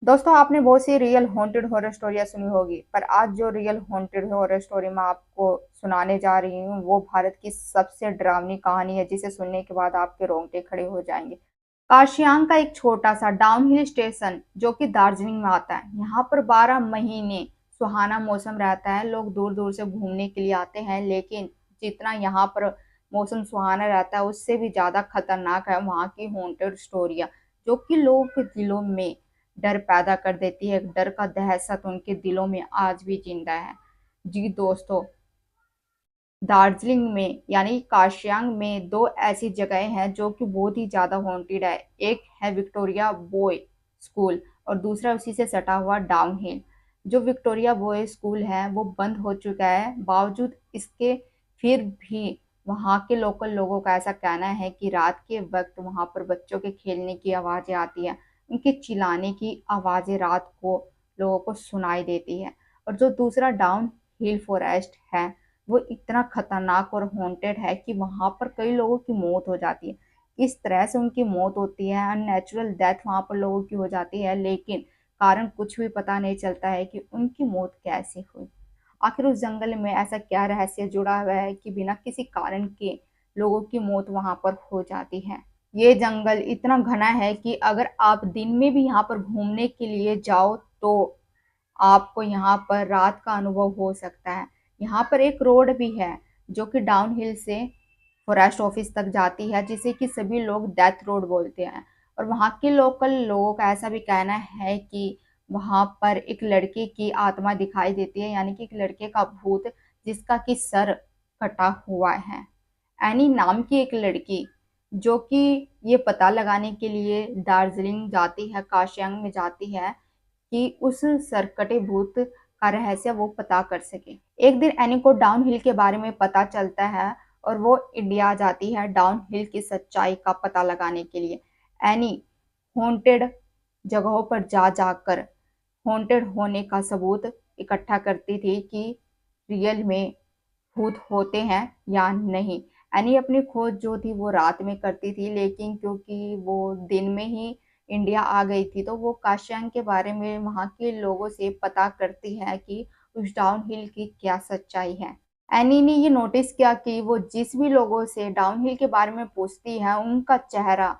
दोस्तों, आपने बहुत सी रियल हॉन्टेड हॉरर स्टोरियाँ सुनी होगी, पर आज जो रियल हॉन्टेड हॉरर स्टोरी मैं आपको सुनाने जा रही हूँ वो भारत की सबसे डरावनी कहानी है, जिसे सुनने के बाद आपके रोंगटे खड़े हो जाएंगे। काशियांग का एक छोटा सा डाउनहिल स्टेशन जो कि दार्जिलिंग में आता है। यहाँ पर 12 महीने सुहाना मौसम रहता है। लोग दूर दूर से घूमने के लिए आते हैं, लेकिन जितना यहाँ पर मौसम सुहाना रहता है उससे भी ज्यादा खतरनाक है वहाँ की हॉन्टेड स्टोरिया, जो कि लोगों के दिलों में डर पैदा कर देती है। डर का दहशत उनके दिलों में आज भी जिंदा है। जी दोस्तों, दार्जिलिंग में यानी काशियांग में दो ऐसी जगहें हैं जो कि बहुत ही ज्यादा हॉन्टेड है। एक है विक्टोरिया बॉय स्कूल और दूसरा उसी से सटा हुआ डाउन हिल। जो विक्टोरिया बॉय स्कूल है वो बंद हो चुका है, बावजूद इसके फिर भी वहाँ के लोकल लोगों का ऐसा कहना है कि रात के वक्त वहाँ पर बच्चों के खेलने की आवाजें आती है। उनके चिल्लाने की आवाजें रात को लोगों को सुनाई देती है। और जो दूसरा डाउन हिल फॉरेस्ट है वो इतना खतरनाक और हॉन्टेड है कि वहां पर कई लोगों की मौत हो जाती है। इस तरह से उनकी मौत होती है, अननेचुरल डेथ वहां पर लोगों की हो जाती है, लेकिन कारण कुछ भी पता नहीं चलता है कि उनकी मौत कैसे हुई। आखिर उस जंगल में ऐसा क्या रहस्य जुड़ा हुआ है कि बिना किसी कारण के लोगों की मौत वहां पर हो जाती है। ये जंगल इतना घना है कि अगर आप दिन में भी यहाँ पर घूमने के लिए जाओ तो आपको यहाँ पर रात का अनुभव हो सकता है। यहाँ पर एक रोड भी है जो कि डाउन हिल से फॉरेस्ट ऑफिस तक जाती है, जिसे कि सभी लोग डेथ रोड बोलते हैं। और वहाँ के लोकल लोगों का ऐसा भी कहना है कि वहाँ पर एक लड़के की आत्मा दिखाई देती है, यानी कि एक लड़के का भूत जिसका कि सर कटा हुआ है। एनी नाम की एक लड़की जो कि ये पता लगाने के लिए दार्जिलिंग जाती है, काशियांग में जाती है कि उस सरकटे भूत का रहस्य वो पता कर सके। एक दिन एनी को डाउन हिल के बारे में पता चलता है और वो इंडिया आ जाती है डाउन हिल की सच्चाई का पता लगाने के लिए। एनी हॉन्टेड जगहों पर जा जाकर हॉन्टेड होने का सबूत इकट्ठा करती थी कि रियल में भूत होते हैं या नहीं। एनी अपनी खोज जो थी वो रात में करती थी, लेकिन क्योंकि वो दिन में ही इंडिया आ गई थी तो वो काशियांग के बारे में वहाँ के लोगों से पता करती है कि उस डाउन हिल की क्या सच्चाई है। एनी ने ये नोटिस किया कि वो जिस भी लोगों से डाउन हिल के बारे में पूछती है उनका चेहरा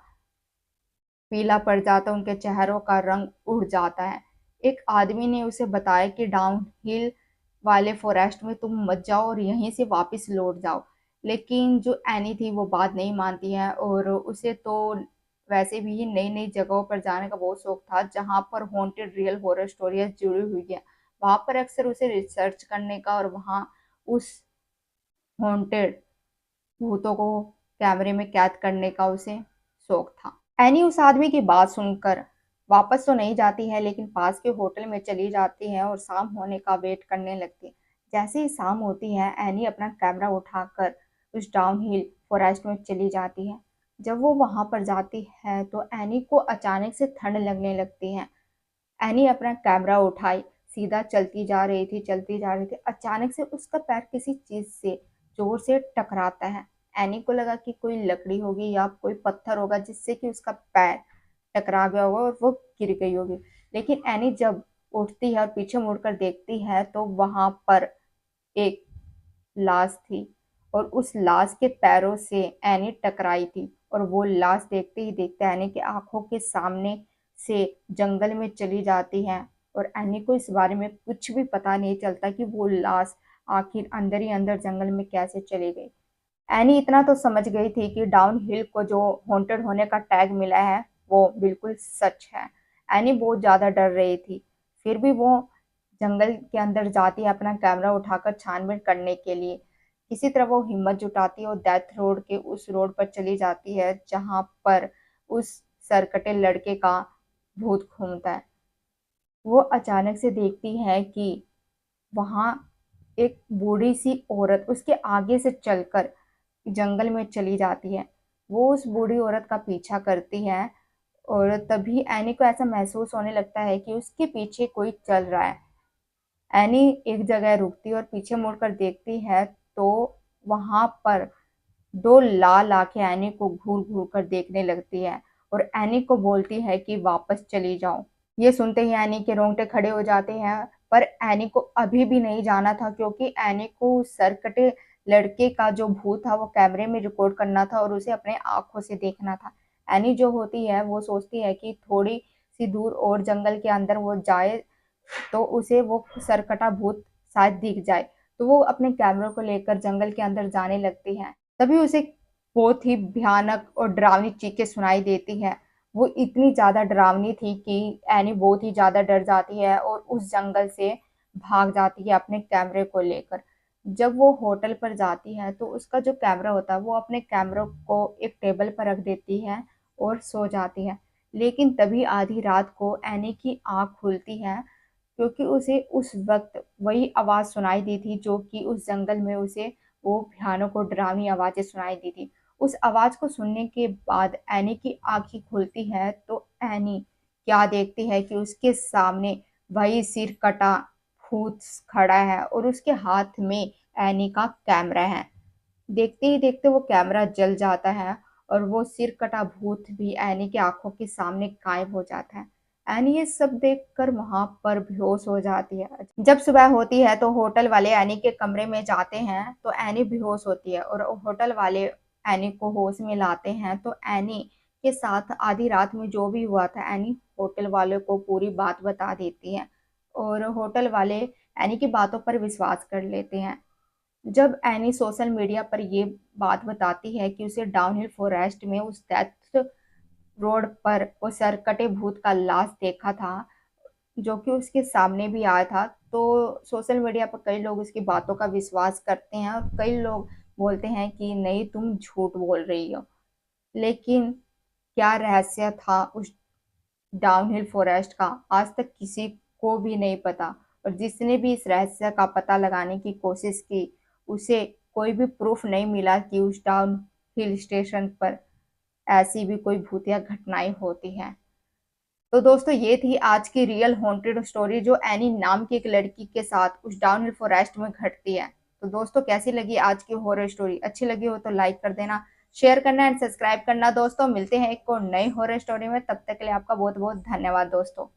पीला पड़ जाता है, उनके चेहरों का रंग उड़ जाता है। एक आदमी ने उसे बताया कि डाउन हिल वाले फॉरेस्ट में तुम मत जाओ और यहीं से वापस लौट जाओ। लेकिन जो एनी थी वो बात नहीं मानती है और उसे तो वैसे भी नई नई जगहों पर जाने का बहुत शौक था जहाँ पर हॉन्टेड रियल हॉरर स्टोरीज जुड़ी हुई है। वहां पर अक्सर उसे रिसर्च करने का और वहां उस हॉन्टेड भूतों को कैमरे में कैद करने का उसे शौक था। एनी उस आदमी की बात सुनकर वापस तो नहीं जाती है, लेकिन पास के होटल में चली जाती है और शाम होने का वेट करने लगती है। जैसे ही शाम होती है एनी अपना कैमरा उठाकर उस डाउन हिल फॉरेस्ट में चली जाती है। जब वो वहां पर जाती है तो एनी को अचानक से ठंड लगने लगती है। एनी अपना कैमरा उठाई सीधा चलती जा रही थी, अचानक से उसका पैर किसी चीज से जोर से टकराता है। एनी को लगा कि कोई लकड़ी होगी या कोई पत्थर होगा जिससे कि उसका पैर टकरा गया होगा और वो गिर गई होगी। लेकिन एनी जब उठती है और पीछे मुड़कर देखती है तो वहां पर एक लाश थी और उस लाश के पैरों से एनी टकराई थी। और वो लाश देखते ही देखते एनी की आंखों के सामने से जंगल में चली जाती है और एनी को इस बारे में कुछ भी पता नहीं चलता कि वो लाश आखिर अंदर ही अंदर जंगल में कैसे चली गई। एनी इतना तो समझ गई थी कि डाउन हिल को जो हॉन्टेड होने का टैग मिला है वो बिल्कुल सच है। एनी बहुत ज्यादा डर रही थी, फिर भी वो जंगल के अंदर जाती है अपना कैमरा उठाकर छानबीन करने के लिए। किसी तरह वो हिम्मत जुटाती है और डेथ रोड के उस रोड पर चली जाती है जहां पर उस सरकटे लड़के का भूत घूमता है। वो अचानक से देखती है कि वहां एक बूढ़ी सी औरत उसके आगे से चलकर जंगल में चली जाती है। वो उस बूढ़ी औरत का पीछा करती है और तभी एनी को ऐसा महसूस होने लगता है कि उसके पीछे कोई चल रहा है। एनी एक जगह रुकती है और पीछे मुड़कर देखती है तो वहां पर दो लाल आंखें एनी को घूर घूर कर देखने लगती है और एनी को बोलती है कि वापस चली जाओ। ये सुनते ही एनी के रोंगटे खड़े हो जाते हैं, पर एनी को अभी भी नहीं जाना था, क्योंकि एनी को सरकटे लड़के का जो भूत था वो कैमरे में रिकॉर्ड करना था और उसे अपने आंखों से देखना था। एनी जो होती है वो सोचती है कि थोड़ी सी दूर और जंगल के अंदर वो जाए तो उसे वो सरकटा भूत शायद दिख जाए। तो वो अपने कैमरे को लेकर जंगल के अंदर जाने लगती है। तभी उसे बहुत ही भयानक और डरावनी चीखें सुनाई देती है। वो इतनी ज़्यादा डरावनी थी कि एनी बहुत ही ज़्यादा डर जाती है और उस जंगल से भाग जाती है अपने कैमरे को लेकर। जब वो होटल पर जाती है तो उसका जो कैमरा होता है वो अपने कैमरे को एक टेबल पर रख देती है और सो जाती है। लेकिन तभी आधी रात को एनी की आँख खुलती है, क्योंकि उसे उस वक़्त वही आवाज़ सुनाई दी थी जो कि उस जंगल में उसे वो भयानक और डरावनी आवाज़ें सुनाई दी थी। उस आवाज़ को सुनने के बाद एनी की आँखें खुलती हैं, तो एनी क्या देखती है कि उसके सामने वही सिर कटा भूत खड़ा है और उसके हाथ में एनी का कैमरा है। देखते ही देखते वो कैमरा जल जाता है और वो सिर कटा भूत भी एनी की आंखों के सामने गायब हो जाता है। एनी ये सब देखकर वहां पर बेहोश हो जाती है। जब सुबह होती है तो होटल वाले एनी के कमरे में जाते हैं तो एनी बेहोश होती है और होटल वाले एनी को होश में लाते हैं। तो एनी के साथ आधी रात में जो भी हुआ था एनी होटल वाले को पूरी बात बता देती है और होटल वाले एनी की बातों पर विश्वास कर लेते हैं। जब एनी सोशल मीडिया पर ये बात बताती है कि उसे डाउनहिल फॉरेस्ट में उस डेथ रोड पर वो सरकटे भूत का लाश देखा था जो कि उसके सामने भी आया था, तो सोशल मीडिया पर कई लोग उसकी बातों का विश्वास करते हैं और कई लोग बोलते हैं कि नहीं, तुम झूठ बोल रही हो। लेकिन क्या रहस्य था उस डाउनहिल फॉरेस्ट का, आज तक किसी को भी नहीं पता। और जिसने भी इस रहस्य का पता लगाने की कोशिश की, उसे कोई भी प्रूफ नहीं मिला कि उस डाउन हिल स्टेशन पर ऐसी भी कोई भूतिया घटनाएं होती हैं। तो दोस्तों ये थी आज की रियल हॉन्टेड स्टोरी जो एनी नाम की एक लड़की के साथ उस डाउन हिल फॉरेस्ट में घटती है। तो दोस्तों कैसी लगी आज की हॉरर स्टोरी? अच्छी लगी हो तो लाइक कर देना, शेयर करना एंड सब्सक्राइब करना। दोस्तों मिलते हैं एक और नई हॉरर स्टोरी में, तब तक के लिए आपका बहुत बहुत धन्यवाद दोस्तों।